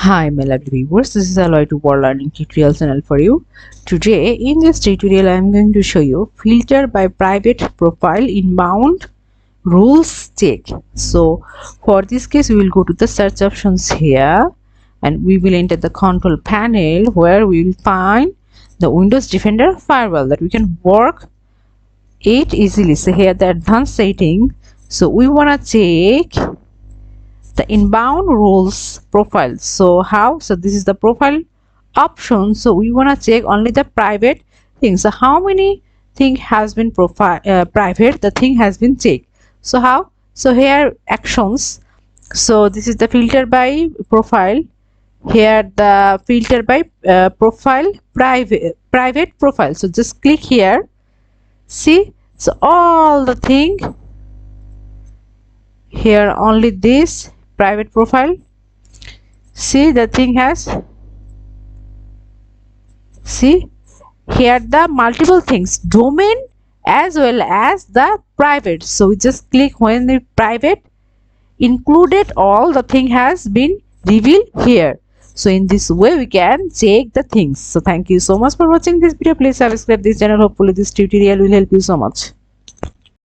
Hi my lovely viewers, this is Aloy to War Learning tutorial channel for you. Today in this tutorial I am going to show you filter by private profile inbound rules check. So for this case we will go to the search options here and we will enter the control panel where we will find the Windows Defender Firewall that we can work it easily. So here the advanced setting. So we want to check the inbound rules profile. So how? So this is the profile option. So we want to check only the private things. So how many thing has been private, the thing has been checked. So how? So here actions. So this is the filter by profile. Here the filter by profile private profile. So just click here. See, so all the thing here, only this private profile. See, the thing has, see here the multiple things, domain as well as the private. So we just click when the private included, all the thing has been revealed here. So in this way we can check the things. So thank you so much for watching this video. Please subscribe this channel. Hopefully this tutorial will help you so much.